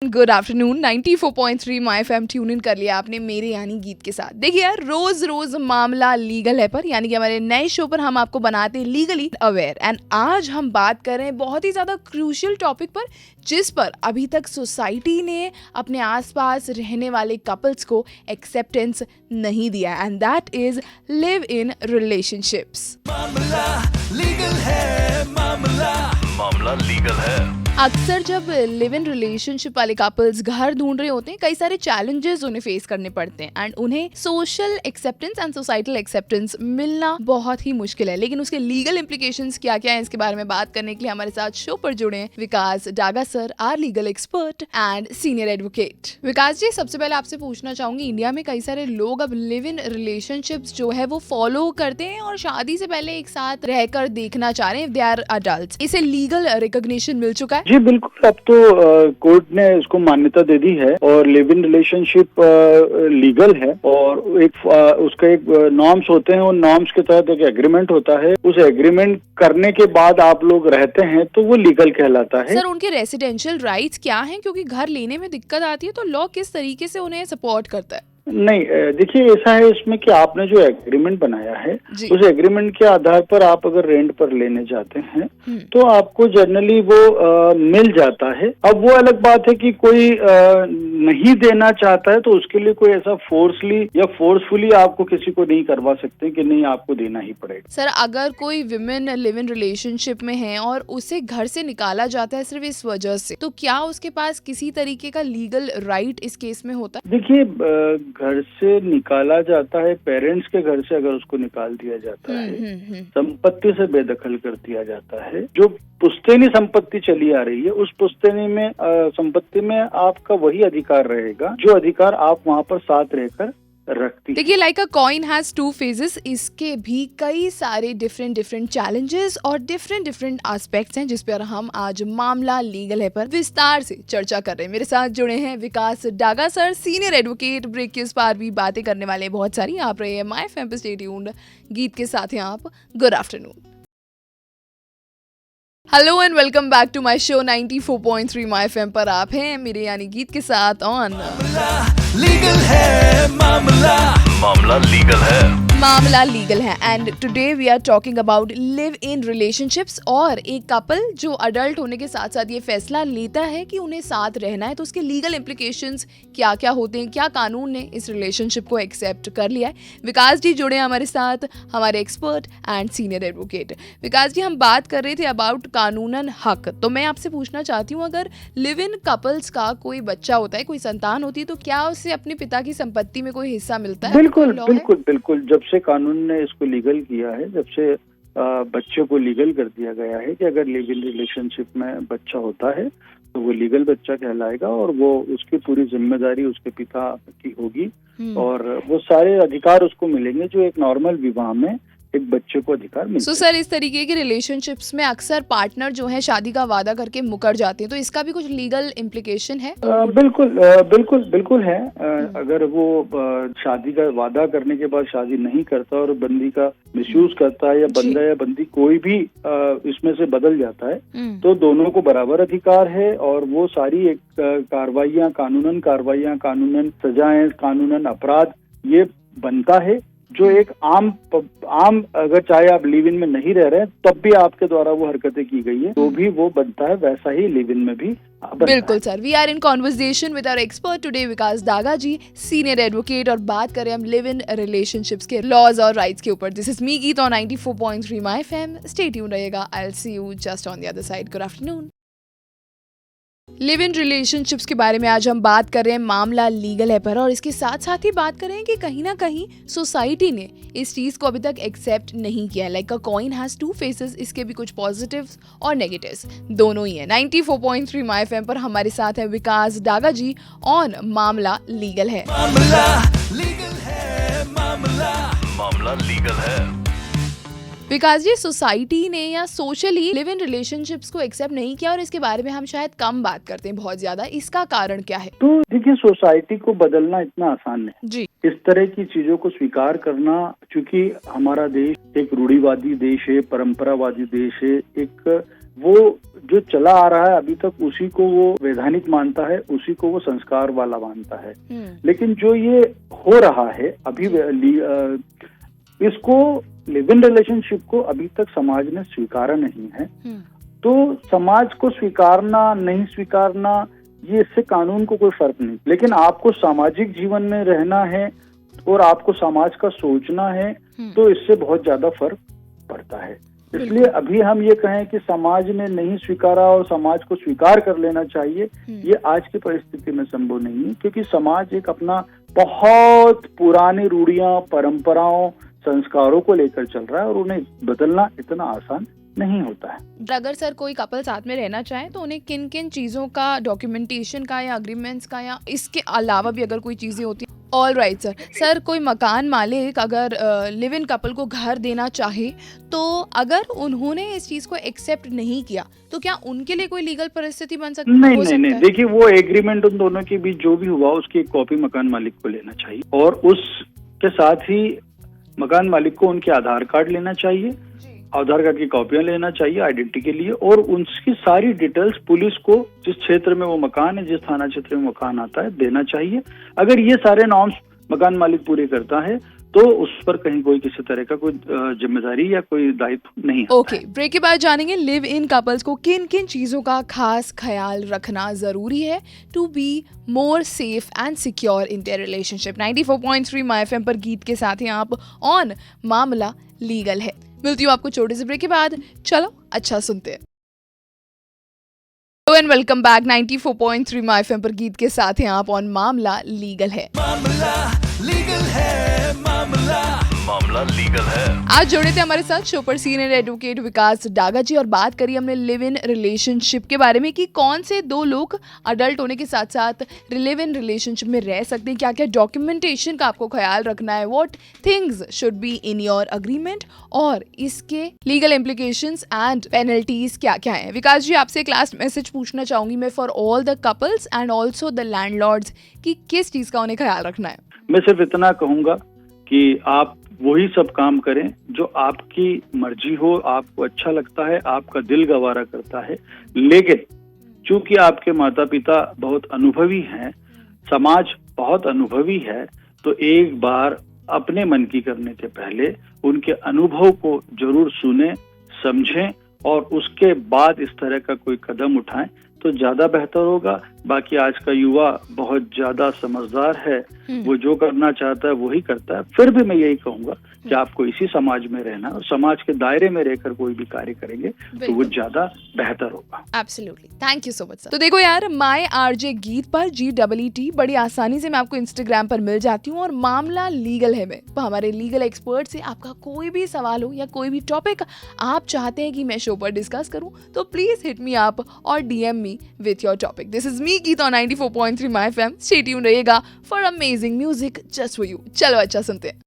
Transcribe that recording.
Good afternoon. 94.3 my FM tune in कर लिया आपने मेरे यानी गीत के साथ। देखिए यार, रोज रोज मामला लीगल है पर यानी कि हमारे नए शो पर हम आपको बनाते हैं लीगली अवेयर। एंड आज हम बात कर रहे हैं बहुत ही ज्यादा क्रूशियल टॉपिक पर, जिस पर अभी तक सोसाइटी ने अपने आसपास रहने वाले कपल्स को एक्सेप्टेंस नहीं दिया, and that is live in relationships. मामला लीगल है, मामला लीगल है। अक्सर जब लिव इन रिलेशनशिप वाले कपल्स घर ढूंढ रहे होते हैं, कई सारे चैलेंजेस उन्हें फेस करने पड़ते हैं एंड उन्हें social acceptance and societal acceptance मिलना बहुत ही मुश्किल है। लेकिन उसके लीगल इम्प्लीकेशंस क्या क्या है, इसके बारे में बात करने के लिए हमारे साथ शो पर जुड़े हैं Vikas Daga sir, our legal expert and senior advocate. Vikas ji, सबसे पहले आपसे पूछना चाहूंगी, इंडिया में कई सारे लोग अब लिव इन रिलेशनशिप्स जो है वो फॉलो करते हैं और शादी से पहले एक साथ रहकर देखना चाह रहे हैं, दे आर अडल्ट्स। इसे लीगल रिकॉग्निशन मिल चुका है? जी बिल्कुल, अब तो कोर्ट ने इसको मान्यता दे दी है और लिव इन रिलेशनशिप लीगल है। और एक उसका एक नॉर्म्स होते हैं, उन नॉर्म्स के तहत एक एग्रीमेंट होता है। उस एग्रीमेंट करने के बाद आप लोग रहते हैं तो वो लीगल कहलाता है। सर, उनके रेसिडेंशियल राइट्स क्या हैं? क्योंकि घर लेने में दिक्कत आती है, तो लॉ किस तरीके से उन्हें सपोर्ट करता है? नहीं, देखिए ऐसा है इसमें कि आपने जो एग्रीमेंट बनाया है उस एग्रीमेंट के आधार पर आप अगर रेंट पर लेने जाते हैं तो आपको जनरली वो मिल जाता है। अब वो अलग बात है कि कोई नहीं देना चाहता है तो उसके लिए कोई ऐसा फोर्सली या फोर्सफुली आपको किसी को नहीं करवा सकते कि नहीं आपको देना ही पड़ेगा। सर, अगर कोई विमेन लिव इन रिलेशनशिप में है और उसे घर से निकाला जाता है सिर्फ इस वजह से, तो क्या उसके पास किसी तरीके का लीगल राइट इस केस में होता है? देखिए, घर से निकाला जाता है, पेरेंट्स के घर से अगर उसको निकाल दिया जाता है, संपत्ति से बेदखल कर दिया जाता है, जो पुश्तैनी संपत्ति चली आ रही है उस पुश्तैनी में संपत्ति में आपका वही अधिकार रहेगा जो अधिकार आप वहाँ पर साथ रहकर रखती। देखिए, like a coin has two faces, इसके भी कई सारे डिफरेंट चैलेंजेस और डिफरेंट एस्पेक्ट्स हैं, जिस पर हम आज मामला लीगल है पर विस्तार से चर्चा कर रहे हैं। मेरे साथ जुड़े हैं Vikas Daga sir, senior advocate. Break के इस पार भी बातें करने वाले बहुत सारी। आप रहे हैं माय एफएम पे स्टे ट्यून्ड, गीत के साथ हैं आप। Good afternoon, hello and welcome back to my show 94.3 my FM पर। आप हैं मेरे यानी गीत के साथ ऑन लीगल है, मामला लीगल है। मामला लीगल है and today we are talking about live in relationships. और एक कपल जो अडल्ट होने के साथ साथ ये फैसला लेता है कि उन्हें साथ रहना है, तो उसके लीगल इम्प्लीकेशंस क्या क्या होते हैं, क्या कानून ने इस रिलेशनशिप को एक्सेप्ट कर लिया है। विकास जी जुड़े हैं हमारे साथ, हमारे expert and senior advocate. Vikas जी, हम बात कर रहे थे अबाउट कानूनन हक, तो मैं आपसे पूछना चाहती हूँ, अगर लिव इन कपल्स का कोई बच्चा होता है, कोई संतान होती है, तो क्या उसे अपने पिता की संपत्ति में कोई हिस्सा मिलता है? बिल्कुल। जब से कानून ने इसको लीगल किया है, जब से बच्चों को लीगल कर दिया गया है कि अगर लिव इन रिलेशनशिप में बच्चा होता है तो वो लीगल बच्चा कहलाएगा और वो उसकी पूरी जिम्मेदारी उसके पिता की होगी और वो सारे अधिकार उसको मिलेंगे जो एक नॉर्मल विवाह में एक बच्चे को अधिकार मिलता है। सर, इस तरीके की रिलेशनशिप्स में अक्सर पार्टनर जो है शादी का वादा करके मुकर जाते हैं, तो इसका भी कुछ लीगल इम्प्लीकेशन है? बिल्कुल है। अगर वो शादी का वादा करने के बाद शादी नहीं करता और बंदी का मिसयूज करता है या बंदा या बंदी कोई भी इसमें से बदल जाता है, तो दोनों को बराबर अधिकार है और वो सारी एक कार्रवाइयाँ, कानूनन सजाएं, कानूनन अपराध ये बनता है जो एक आम अगर चाहे आप लिव इन में नहीं रह रहे हैं तब भी आपके द्वारा वो हरकतें की गई है तो भी वो बनता है, वैसा ही लिव इन में भी बिल्कुल sir. We are in conversation with our expert today Vikas Daga ji, senior advocate, और बात करें हम लिव इन रिलेशनशिप्स के लॉज और राइट्स के ऊपर। This is me Geet on 94.3 my FM. Stay tuned रहिएगा। I will see you just on the other side. Good afternoon. Live in relationships के बारे में आज हम बात कर रहे हैं मामला लीगल है पर, और इसके साथ साथ ही बात कर रहे हैं कि कहीं ना कहीं सोसाइटी ने इस चीज को अभी तक एक्सेप्ट नहीं किया। Like a coin has two faces, इसके भी कुछ पॉजिटिव्स और नेगेटिव्स दोनों ही है। 94.3 माय एफएम पर हमारे साथ है विकास डागा जी ऑन मामला लीगल है। मामला लीगल है। विकास जी, सोसाइटी ने या सोशली लिव इन रिलेशनशिप्स को एक्सेप्ट नहीं किया और इसके बारे में हम शायद कम बात करते हैं बहुत ज्यादा, इसका कारण क्या है? तो देखिए, सोसाइटी को बदलना इतना आसान है जी। इस तरह की चीजों को स्वीकार करना, क्योंकि हमारा देश एक रूढ़िवादी देश है, परंपरावादी देश है, एक वो जो चला आ रहा है अभी तक उसी को वो वैधानिक मानता है, उसी को वो संस्कार वाला मानता है। लेकिन जो ये हो रहा है अभी इसको लिव इन रिलेशनशिप को अभी तक समाज ने स्वीकारा नहीं है। तो समाज को स्वीकारना नहीं स्वीकारना ये इससे कानून को कोई फर्क नहीं, लेकिन आपको सामाजिक जीवन में रहना है और आपको समाज का सोचना है तो इससे बहुत ज्यादा फर्क पड़ता है। इसलिए अभी हम ये कहें कि समाज ने नहीं स्वीकारा और समाज को स्वीकार कर लेना चाहिए, ये आज की परिस्थिति में संभव नहीं है, क्योंकि समाज एक अपना बहुत पुरानी रूढ़ियां, परंपराओं, संस्कारों को लेकर चल रहा है और उन्हें बदलना इतना आसान नहीं होता है। अगर सर कोई कपल साथ में रहना चाहे तो उन्हें किन किन चीजों का, डॉक्यूमेंटेशन का या अग्रीमेंट्स का या इसके अलावा भी अगर कोई चीजें होती हैं? All right sir. सर कोई मकान मालिक अगर लिव इन कपल को घर देना चाहे तो अगर उन्होंने इस चीज को एक्सेप्ट नहीं किया तो क्या उनके लिए कोई लीगल परिस्थिति बन सकती है? नहीं, देखिए वो एग्रीमेंट उन दोनों के बीच जो भी हुआ उसकी एक कॉपी मकान मालिक को लेना चाहिए और उसके साथ ही मकान मालिक को उनके आधार कार्ड लेना चाहिए, आधार कार्ड की कॉपियां लेना चाहिए आइडेंटिटी के लिए, और उनकी सारी डिटेल्स पुलिस को जिस क्षेत्र में वो मकान है, जिस थाना क्षेत्र में मकान आता है, देना चाहिए। अगर ये सारे नॉर्म्स मकान मालिक पूरे करता है तो उस पर कहीं कोई किसी तरह का कोई जिम्मेदारी या कोई दायित्व नहीं है। ओके, ब्रेक के बाद जानेंगे लिव इन कपल्स को किन किन चीजों का खास ख्याल रखना जरूरी है to be more safe and secure in their relationship. 94.3 my FM पर गीत के साथ ही आप ऑन मामला लीगल है। मिलती हूँ आपको छोटे से ब्रेक के बाद। चलो अच्छा सुनते हैं। Hello and welcome back. 94.3 my FM पर गीत के साथ हैं आप ऑन मामला लीगल है। मामला लीगल है, मामला लीगल है। आज जुड़े थे हमारे साथ शो पर सीनियर एडवोकेट विकास डागा जी और बात करी हमने लिव इन रिलेशनशिप के बारे में कि कौन से दो लोग अडल्ट होने के साथ साथ लिव इन रिलेशनशिप में रह सकते हैं, क्या क्या डॉक्यूमेंटेशन का आपको ख्याल रखना है, what things should be in your agreement और इसके लीगल इम्प्लीकेशंस एंड पेनल्टीज क्या क्या हैं। विकास जी आपसे एक लास्ट मैसेज पूछना चाहूंगी मैं for all the couples and also the landlords कि किस चीज का उन्हें ख्याल रखना है। मैं सिर्फ इतना कहूंगा कि आप वही सब काम करें जो आपकी मर्जी हो, आपको अच्छा लगता है, आपका दिल गवारा करता है। लेकिन चूंकि आपके माता पिता बहुत अनुभवी हैं, समाज बहुत अनुभवी है, तो एक बार अपने मन की करने के पहले उनके अनुभव को जरूर सुने, समझें और उसके बाद इस तरह का कोई कदम उठाएं तो ज्यादा बेहतर होगा। बाकी आज का युवा बहुत ज्यादा समझदार है, वो जो करना चाहता है वही करता है। फिर भी मैं यही कहूंगा कि आपको इसी समाज में रहना और समाज के दायरे में रहकर कोई भी कार्य करेंगे तो वो ज्यादा बेहतर होगा। Absolutely, thank you so much sir. तो देखो यार, माय आरजे गीत पर GEET बड़ी आसानी से मैं आपको इंस्टाग्राम पर मिल जाती हूँ और मामला लीगल है में हमारे लीगल एक्सपर्ट से आपका कोई भी सवाल हो या कोई भी टॉपिक आप चाहते हैं कि मैं शो पर डिस्कस करूं तो प्लीज हिट मी अप और DM me with your topic. This is me Geet on 94.3 my FM. Stay tuned रहिएगा for amazing music just for you. चलो अच्छा सुनते हैं।